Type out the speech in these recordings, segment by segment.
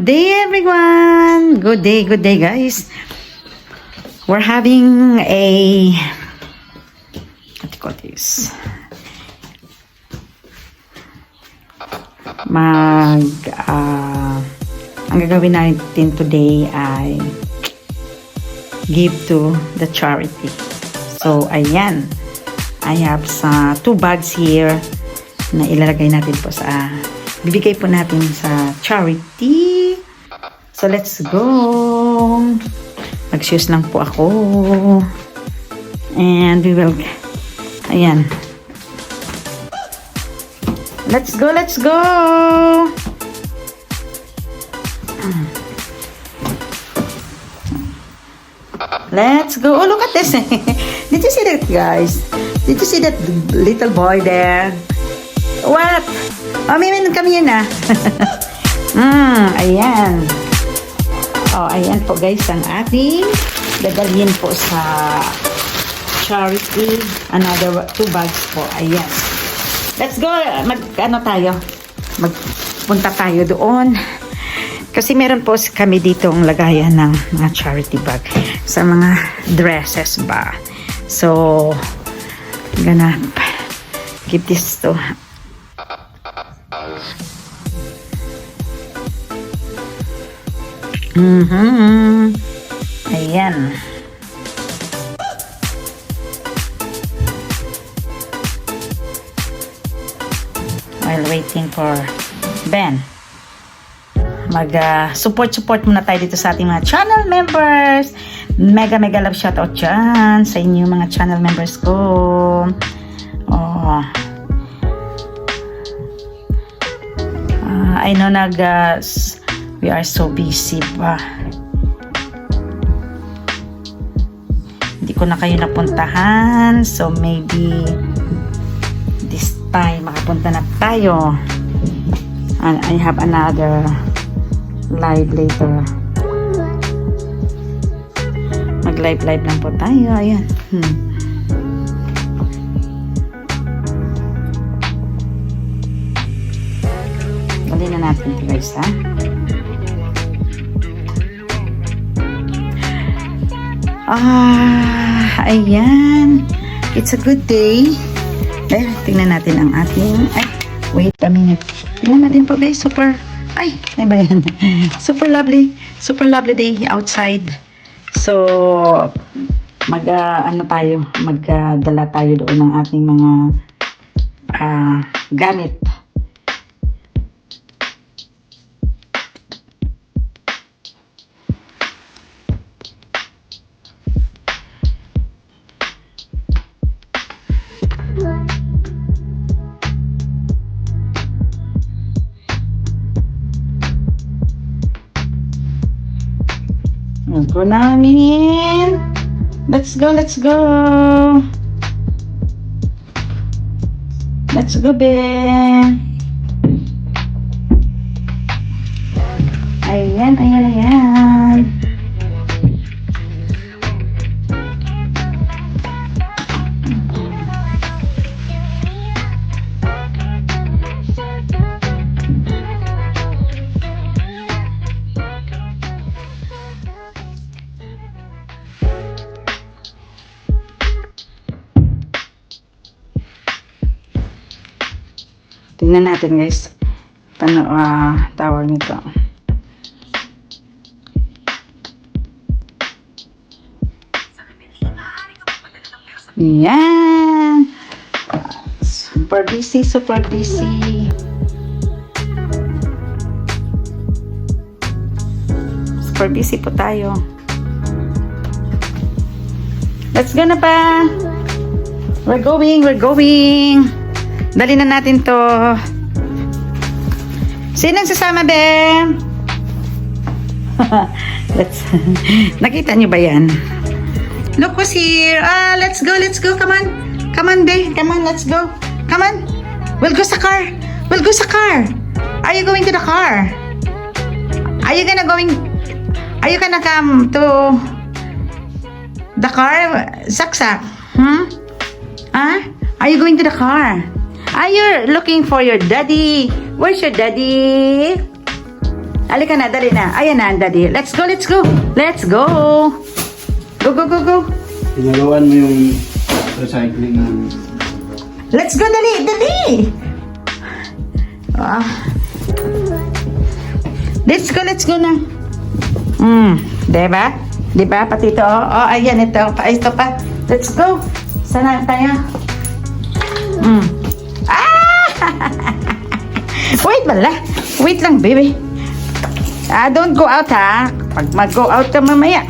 Good day, everyone. Good day, guys. We're having a what do you call this? Ang gagawin natin today ay give to the charity. So, ayan. I have sa 2 bags here na ilalagay natin po sa bibigay po natin sa charity. So, let's go. Mag-shoes lang po ako. And we will, ayan. Let's go, let's go. Let's go. Oh, look at this. Did you see that, guys? Did you see that little boy there? What? Oh, may kami yun ah. Ayan. Oh, ayan po guys ang ating dadalhin po sa charity. Another 2 bags po. Ayan. Let's go. Magpunta tayo doon. Kasi meron po kami dito ang lagayan ng mga charity bag sa mga dresses ba. So, I'm gonna give this to ayan. While waiting for Ben, support muna tayo dito sa ating mga channel members. Mega love shoutout dyan sa inyo mga channel members ko. Oh. I know we are so busy pa. Hindi ko na kayo napuntahan. So maybe this time makapunta na tayo. And I have another live later. Mag-live lang po tayo. Ayan. Dali na natin ito guys ha. Ayan. It's a good day. Tingnan natin ang ating wait a minute. Tingnan natin po guys. Super ba yan? Super lovely day outside. So, magdala tayo doon ng ating mga gamit. Go namin. Let's go. Let's go, Ben. Ayan. Tingnan natin guys paano tawag nito. Yan. Super busy. Super busy po tayo. Let's go na pa. We're going. Dali na natin to. Sinong sasama, Ben? Nakita niyo ba yan? Look who's here. Let's go. Come on, Ben. Come on, let's go. Come on. We'll go sa car. Are you going to the car? Are you gonna come to the car? Saksak. Are you going to the car? Are you looking for your daddy? Where's your daddy? Halika na, dali na. Ayan na, daddy. Let's go, let's go. Let's go. Go, go, go, go. Pinagawan mo yung recycling ng... Let's go, dali, dali. Ah. Let's go na. Diba? Diba? Pati ito, oh, ayan, ito pa. Let's go. Sana tayo. Ah! Wait lang, baby. Don't go out, ha? Pag mag-go out ka mamaya.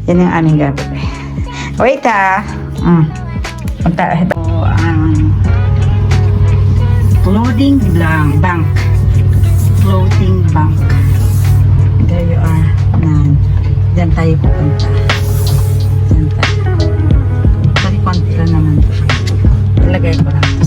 Yan yung aming gabi. Wait, ha? Punta ito ang floating bank. Floating bank. There you are. Diyan tayo pupunta. Diyan tayo. Sorry, konti lang naman. Ilagay ko lang.